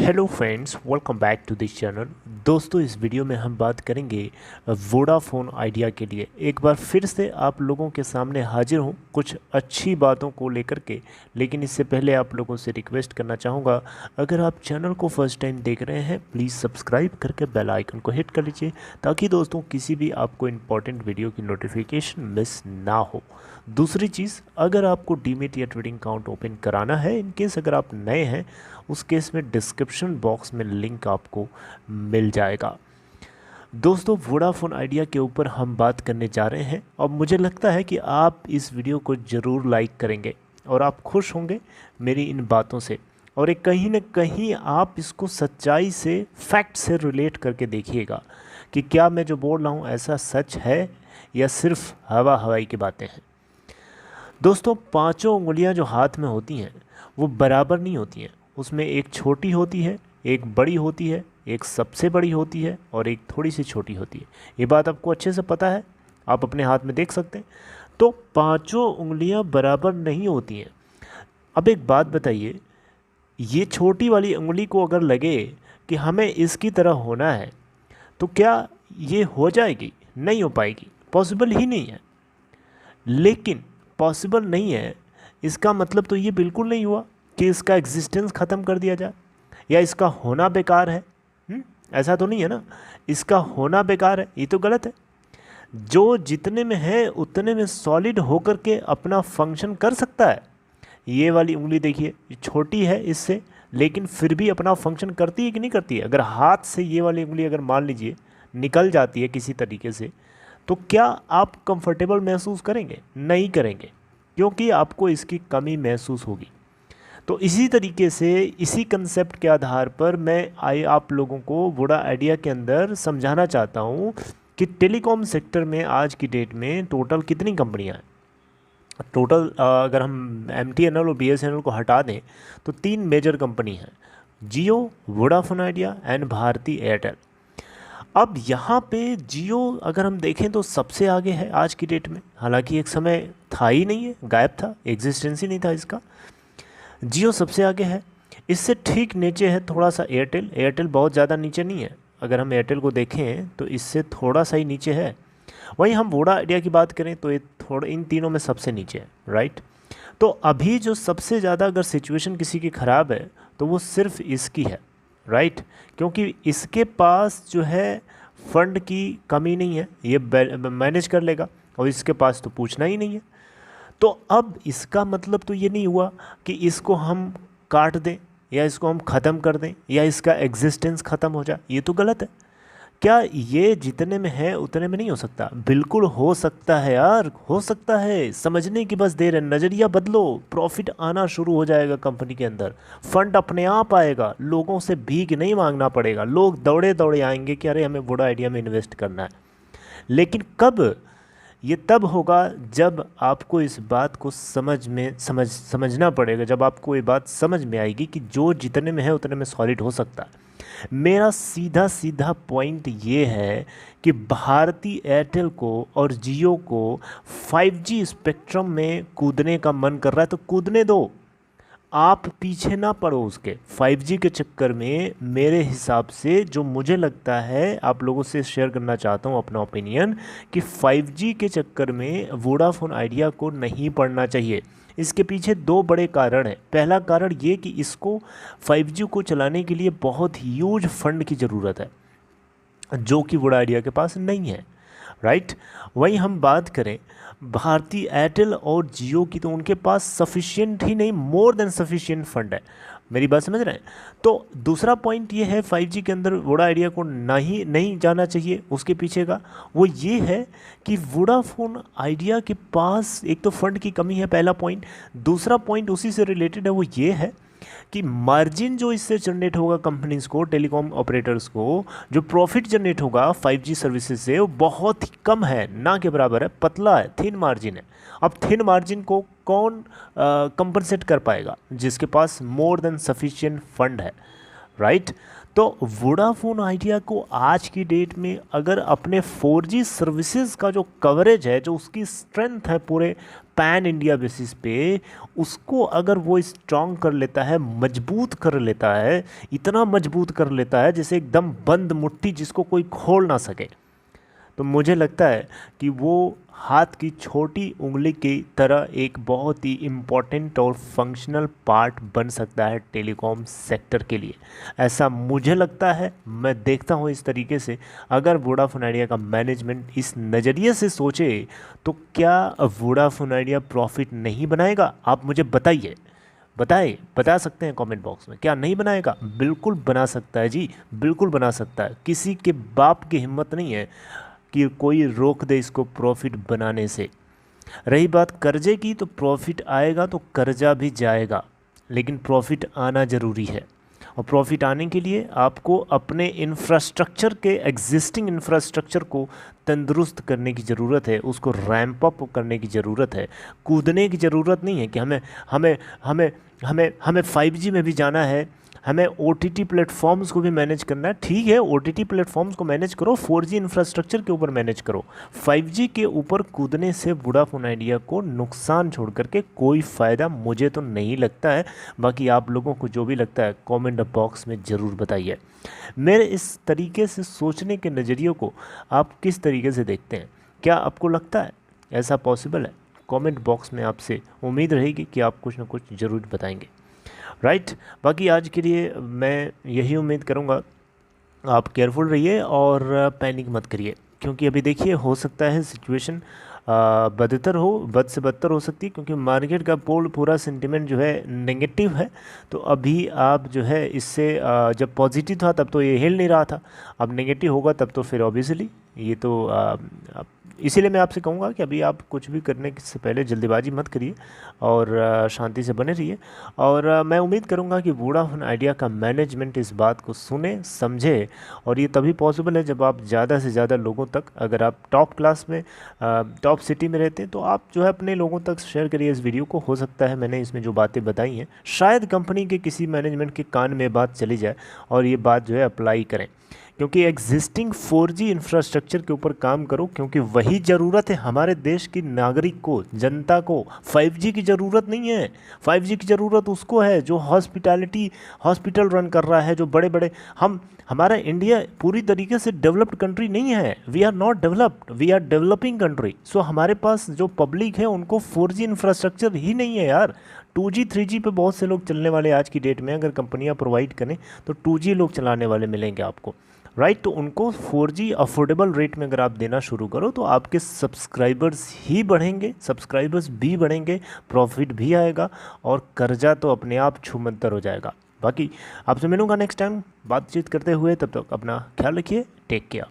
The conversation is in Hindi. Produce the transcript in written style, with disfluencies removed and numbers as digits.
Hello friends, welcome back to this channel. दोस्तों, इस वीडियो में हम बात करेंगे वोडाफोन आइडिया के लिए। एक बार फिर से आप लोगों के सामने हाजिर हूँ कुछ अच्छी बातों को लेकर के। लेकिन इससे पहले आप लोगों से रिक्वेस्ट करना चाहूँगा, अगर आप चैनल को फर्स्ट टाइम देख रहे हैं प्लीज़ सब्सक्राइब करके बेल आइकन को हिट कर लीजिए, ताकि दोस्तों किसी भी आपको इम्पॉर्टेंट वीडियो की नोटिफिकेशन मिस ना हो। दूसरी चीज़, अगर आपको डीमेट या ट्रेडिंग अकाउंट ओपन कराना है, इन केस अगर आप नए हैं, उस केस में डिस्क्रिप्शन बॉक्स में लिंक आपको मिल जाएगा। दोस्तों, वोडाफोन आइडिया के ऊपर हम बात करने जा रहे हैं और मुझे लगता है कि आप इस वीडियो को ज़रूर लाइक करेंगे और आप खुश होंगे मेरी इन बातों से। और एक कहीं ना कहीं आप इसको सच्चाई से, फैक्ट से रिलेट करके देखिएगा कि क्या मैं जो बोल रहा हूँ ऐसा सच है या सिर्फ हवा हवाई की बातें हैं। दोस्तों, पांचों उंगलियां जो हाथ में होती हैं वो बराबर नहीं होती हैं। उसमें एक छोटी होती है, एक बड़ी होती है, एक सबसे बड़ी होती है और एक थोड़ी सी छोटी होती है। ये बात आपको अच्छे से पता है, आप अपने हाथ में देख सकते हैं। तो पांचों उंगलियां बराबर नहीं होती हैं। अब एक बात बताइए, ये छोटी वाली उंगली को अगर लगे कि हमें इसकी तरह होना है, तो क्या ये हो जाएगी? नहीं हो पाएगी, पॉसिबल ही नहीं है। लेकिन पॉसिबल नहीं है इसका मतलब तो ये बिल्कुल नहीं हुआ कि इसका एग्जिस्टेंस ख़त्म कर दिया जाए या इसका होना बेकार है। ऐसा तो नहीं है ना, इसका होना बेकार है, ये तो गलत है। जो जितने में है उतने में सॉलिड होकर के अपना फंक्शन कर सकता है। ये वाली उंगली देखिए, ये छोटी है इससे, लेकिन फिर भी अपना फंक्शन करती है कि नहीं करती है? अगर हाथ से ये वाली उंगली अगर मान लीजिए निकल जाती है किसी तरीके से, तो क्या आप कंफर्टेबल महसूस करेंगे? नहीं करेंगे, क्योंकि आपको इसकी कमी महसूस होगी। तो इसी तरीके से, इसी कंसेप्ट के आधार पर मैं आप लोगों को वोडा आइडिया के अंदर समझाना चाहता हूँ कि टेलीकॉम सेक्टर में आज की डेट में टोटल कितनी कंपनियाँ हैं। टोटल अगर हम MTNL और BSNL को हटा दें तो 3 मेजर कंपनी हैं, Jio, Vodafone Idea and Bharti Airtel. अब यहाँ पे जियो अगर हम देखें तो सबसे आगे है आज की डेट में। हालांकि एक समय था ही नहीं है, गायब था, एग्जिस्टेंस ही नहीं था इसका। जियो सबसे आगे है। इससे ठीक नीचे है थोड़ा सा एयरटेल। एयरटेल बहुत ज़्यादा नीचे नहीं है, अगर हम एयरटेल को देखें तो इससे थोड़ा सा ही नीचे है। वहीं हम वोडा आइडिया की बात करें तो ये थोड़ा इन तीनों में सबसे नीचे है, राइट। तो अभी जो सबसे ज़्यादा अगर सिचुएशन किसी की ख़राब है तो वो सिर्फ इसकी है, राइट। क्योंकि इसके पास जो है फंड की कमी नहीं है, ये मैनेज कर लेगा, और इसके पास तो पूछना ही नहीं है। तो अब इसका मतलब तो ये नहीं हुआ कि इसको हम काट दें या इसको हम ख़त्म कर दें या इसका एग्जिस्टेंस ख़त्म हो जाए। ये तो गलत है। क्या ये जितने में है उतने में नहीं हो सकता? बिल्कुल हो सकता है यार, हो सकता है। समझने की बस देर है, नज़रिया बदलो, प्रॉफिट आना शुरू हो जाएगा कंपनी के अंदर, फंड अपने आप आएगा, लोगों से भीख नहीं मांगना पड़ेगा, लोग दौड़े दौड़े आएंगे कि अरे हमें वोडा आइडिया में इन्वेस्ट करना है। लेकिन कब? ये तब होगा जब आपको इस बात को समझना पड़ेगा, जब आपको ये बात समझ में आएगी कि जो जितने में है उतने में सॉलिड हो सकता है। मेरा सीधा सीधा पॉइंट ये है कि भारती एयरटेल को और जियो को 5G स्पेक्ट्रम में कूदने का मन कर रहा है तो कूदने दो, आप पीछे ना पड़ो उसके 5G के चक्कर में। मेरे हिसाब से जो मुझे लगता है, आप लोगों से शेयर करना चाहता हूँ अपना ओपिनियन, कि 5G के चक्कर में वोडाफोन आइडिया को नहीं पड़ना चाहिए। इसके पीछे 2 बड़े कारण हैं। पहला कारण ये कि इसको 5G को चलाने के लिए बहुत ह्यूज फंड की ज़रूरत है, जो कि वोडा आइडिया के पास नहीं है, राइट। वहीं हम बात करें भारती एयरटेल और जियो की, तो उनके पास सफिशिएंट ही नहीं, मोर देन सफिशिएंट फंड है। मेरी बात समझ रहे हैं? तो दूसरा पॉइंट ये है 5G के अंदर वोडा आइडिया को नहीं जाना चाहिए, उसके पीछे का वो ये है कि वोडाफोन आइडिया के पास एक तो फंड की कमी है, पहला पॉइंट। दूसरा पॉइंट उसी से रिलेटेड है, वो ये है कि मार्जिन जो इससे जनरेट होगा कंपनीज को, टेलीकॉम ऑपरेटर्स को, जो प्रॉफिट जनरेट होगा 5G सर्विसेज से, वो बहुत ही कम है, ना के बराबर है, पतला है, थिन मार्जिन है। अब थिन मार्जिन को कौन कंपनसेट कर पाएगा? जिसके पास मोर देन सफिशिएंट फंड है, राइट। तो वोडाफोन आइडिया को आज की डेट में अगर अपने 4G सर्विसेज का जो कवरेज है, जो उसकी स्ट्रेंथ है पूरे पैन इंडिया बेसिस पे, उसको अगर वो स्ट्रॉन्ग कर लेता है, मजबूत कर लेता है, इतना मजबूत कर लेता है जैसे एकदम बंद मुट्ठी जिसको कोई खोल ना सके, तो मुझे लगता है कि वो हाथ की छोटी उंगली की तरह एक बहुत ही इम्पॉर्टेंट और फंक्शनल पार्ट बन सकता है टेलीकॉम सेक्टर के लिए। ऐसा मुझे लगता है, मैं देखता हूँ इस तरीके से। अगर वोडाफोन आइडिया का मैनेजमेंट इस नज़रिए से सोचे तो क्या वोडाफोन आइडिया प्रॉफिट नहीं बनाएगा? आप मुझे बताइए, बता सकते हैं कमेंट बॉक्स में, क्या नहीं बनाएगा? बिल्कुल बना सकता है जी, बिल्कुल बना सकता है। किसी के बाप की हिम्मत नहीं है कि कोई रोक दे इसको प्रॉफिट बनाने से। रही बात कर्जे की, तो प्रॉफिट आएगा तो कर्जा भी जाएगा, लेकिन प्रॉफिट आना ज़रूरी है। और प्रॉफिट आने के लिए आपको अपने इंफ्रास्ट्रक्चर के, एग्जिस्टिंग इंफ्रास्ट्रक्चर को तंदुरुस्त करने की ज़रूरत है, उसको रैंप अप करने की ज़रूरत है। कूदने की ज़रूरत नहीं है कि हमें हमें हमें हमें हमें 5G में भी जाना है, हमें OTT प्लेटफॉर्म्स को भी मैनेज करना है। ठीक है, OTT प्लेटफॉर्म्स को मैनेज करो, 4G इंफ्रास्ट्रक्चर के ऊपर मैनेज करो। 5G के ऊपर कूदने से वोडाफोन आइडिया को नुकसान छोड़ करके कोई फ़ायदा मुझे तो नहीं लगता है। बाकी आप लोगों को जो भी लगता है कमेंट बॉक्स में ज़रूर बताइए। मेरे इस तरीके से सोचने के नज़रिए को आप किस तरीके से देखते हैं? क्या आपको लगता है ऐसा पॉसिबल है? कमेंट बॉक्स में आपसे उम्मीद रहेगी कि आप कुछ ना कुछ ज़रूर बताएंगे, राइट। बाकी आज के लिए मैं यही उम्मीद करूँगा, आप केयरफुल रहिए और पैनिक मत करिए, क्योंकि अभी देखिए हो सकता है सिचुएशन बद से बदतर हो सकती है, क्योंकि मार्केट का पूरा सेंटिमेंट जो है नेगेटिव है। तो अभी आप जो है इससे जब पॉजिटिव था तब तो ये हिल नहीं रहा था, अब नेगेटिव होगा तब तो फिर ऑब्वियसली ये तो इसीलिए मैं आपसे कहूँगा कि अभी आप कुछ भी करने से पहले जल्दीबाजी मत करिए और शांति से बने रहिए। और मैं उम्मीद करूँगा कि वोडाफोन आइडिया का मैनेजमेंट इस बात को सुने, समझे, और ये तभी पॉसिबल है जब आप ज़्यादा से ज़्यादा लोगों तक, अगर आप टॉप क्लास में टॉप सिटी में रहते हैं तो आप जो है अपने लोगों तक शेयर करिए इस वीडियो को। हो सकता है मैंने इसमें जो बातें बताई हैं शायद कंपनी के किसी मैनेजमेंट के कान में बात चली जाए और ये बात जो है अप्लाई करें, क्योंकि एग्जिस्टिंग 4G इंफ्रास्ट्रक्चर के ऊपर काम करो, क्योंकि वही ज़रूरत है हमारे देश की नागरिक को, जनता को। 5G की ज़रूरत नहीं है, 5G की ज़रूरत उसको है जो हॉस्पिटल रन कर रहा है, जो बड़े बड़े हमारा इंडिया पूरी तरीके से डेवलप्ड कंट्री नहीं है। We are not developed, we are developing country. So हमारे पास जो पब्लिक है उनको 4G इंफ्रास्ट्रक्चर ही नहीं है यार। 2G 3G पे बहुत से लोग चलने वाले आज की डेट में, अगर कंपनियां प्रोवाइड करें तो 2G लोग चलाने वाले मिलेंगे आपको, राइट। तो उनको 4G अफोर्डेबल रेट में अगर आप देना शुरू करो तो आपके सब्सक्राइबर्स ही बढ़ेंगे, सब्सक्राइबर्स भी बढ़ेंगे, प्रॉफिट भी आएगा और कर्जा तो अपने आप छूमंतर हो जाएगा। बाकी आपसे मिलूंगा नेक्स्ट टाइम बातचीत करते हुए, तब तक अपना ख्याल रखिए, टेक केयर।